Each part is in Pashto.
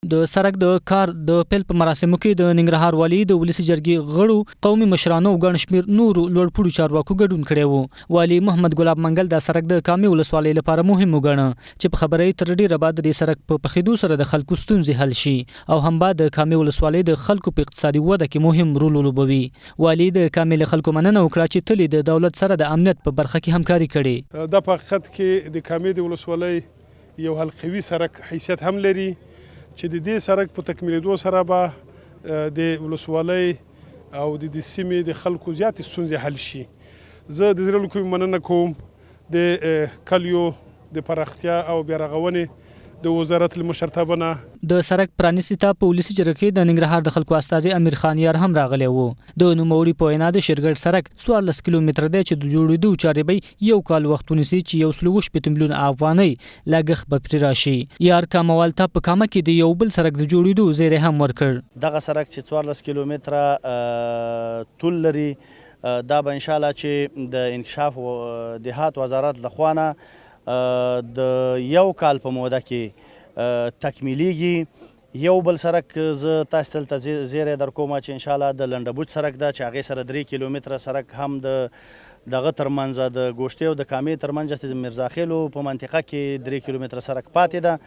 د سرک د کار د پیل په مراسمو کې د ننګرهار والي د ولسي جرګې غړو قومي مشرانو او ګڼ شمېر نورو لوړپوړو چارواکو ګډون کړی و. والي محمد ګلاب منګل دا سرک د دکامې ولسوالۍ لپاره مهم وګڼه چې په خبرې تر ډیره بعد د سرک په پخېدو سره د خلکو ستونزې حل شي او هم بعد د دکامې ولسوالۍ د خلکو په اقتصادي وده کې مهم رول ولوبوي. والي د دکامې له خلکو مننه وکړه چې تل د دولت سره د امنیت په برخه کې همکاري کړې. د په حقیقت کې د دکامې د ولسوالۍ یو حلقوي سرک حیثیت هم لري چې د دې سرک په تکمیلېدو سره به د ولسوالۍ او د سیمې د خلکو زیاتې ستونزې حل شي. زه د زړه له کومې مننه کوم د کلیو د پراختیا او بیا رغونې د وزارت له مشرتابه نه. د سرک پرانیستي ته په ولسي جرګه کې د ننګرهار د خلکو استازي امیر خان یار هم راغلی و. د نوموړي په وینا د شیرګټ سرک 14 کیلومتره دی چې د جوړیدو چارې به یو کال وخت ونیسي چې یو سلو شپیته میلیونه افغانۍ لګښت به پرې راشي. یار کاموال ته په کامه کې د یو بل سرک د جوړیدو زیری هم ورکړ. دغه سرک چې 14 کیلومتره طول لري دا به ان شاء الله چې د انکشاف او دهات وزارت لخوا نه د یو کال په موده کې تکمیلیږي. یو بل سرک زه تاسو ته زیری در کوم چې ان شاء الله د لنډبوج سرک ده چې هغې سره 3 کیلومتره سرک هم د دغه ترمنځ د ګوشتې او د دکامې ترمنځ د میرزاخیلو په منطقه کې 3 کیلومتره سرک پاتې ده.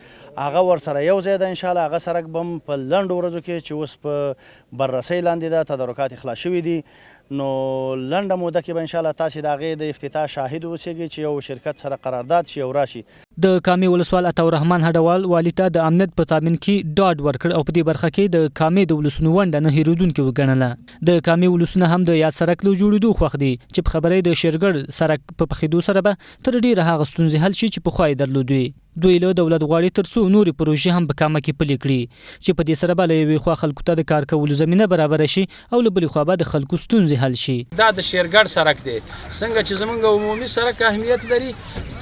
هغه ورسره یو ځای ده ان شاء الله. هغه سرک به هم په لنډو ورځو کې چې اوس په بررسۍ لاندې ده، تدارکات خلاص شوي دي، نو لنډه موده کې به ان شاء الله تاسې د هغې د افتتاح شاهد اوسیږئ چې یو شرکت سره قرارداد شي او راشي. د دکامې ولسوال عطاالرحمن هډوال والي ته د امنیت په تامین کې ډاډ ورکړ او په دې برخه کې د دکامې د ولسونو ونډه نه هېرېدونکې وګڼله. د دکامې ولسونه هم د یاد سرک له جوړېدو خوښ دي چې په خبرې د شیرګړ سرک په پخېدو سره به تر ډیره هغه ستونزې حل شي چې پخوا یې درلودې. دوی له دولت غواړي تر څو نورې پروژې هم په کامه کې پلې کړي چې په دې سره به له یوې خوا خلکو ته د کار کولو زمینه برابره شي او له بلې خوا به د خلکو ستونزې حل شي. دا د شیرګړ سرک دی، څنګه چې زمونږ عمومي سرک اهمیت لري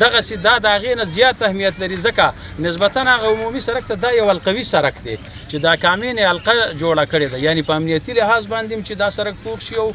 دغسې دا د هغې نه زیات اهمیت لري، ځکه نسبتا هغه عمومي سرک ته دا یو حلقوي سرک دی چې دا دکامې نه حلقه جوړه کړې ده، یعنې په امنیتي لحاظ باندې چې دا سرک پوخ شي او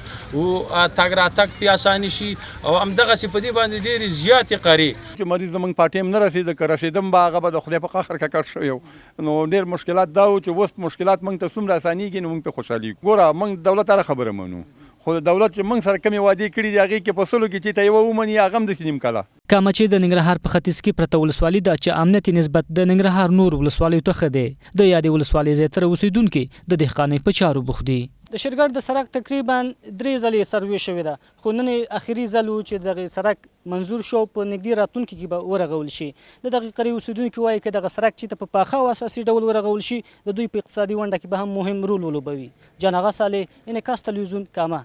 تګ راتګ پې اساني شي او همدغسې په دې باندې ډېرې زیاتې قري چې مریض زموږ په ټیم نه رسېده، که رسېدم به هغه به د خدای په قهر ککړ شوی نو ډېر مشکلات دا و چې اوس مشکلات موږ ته څومره اسانېږي نو موږ پرې خوشحالي. ګوره موږ دولت هره خبره منو، خو د دولت چې موږ سره کمې وعدې کړي دي هغې کې په سلو کې چې ته یوه ومني هغه هم داسې نیم کاله. کامه چې د ننګرهار په ختیځ کې پرته ولسوالي ده چې امنیت نسبت د ننګرهار نور ولسوالیو ته ښه دی. د یادې ولسوالۍ زیاتره اوسیدونکي د دهقانۍ په چارو بوخت دي. د شیرګړ د سرک تقریبا 3 ځلې سروې شوې ده، خو نن اخري ځل و چې دغه سرک منظور شو په نږدې راتلونکي کې به ورغول شي. د دغه قريې اوسیدونکي وایي که دغه سرک چې په پاخه او اساسي ډول ورغول شي د دوی په اقتصادي ونډه کې به هم مهم رول ولوبوي. جان آغا صالح، انعکاس تلویزیون، کامه.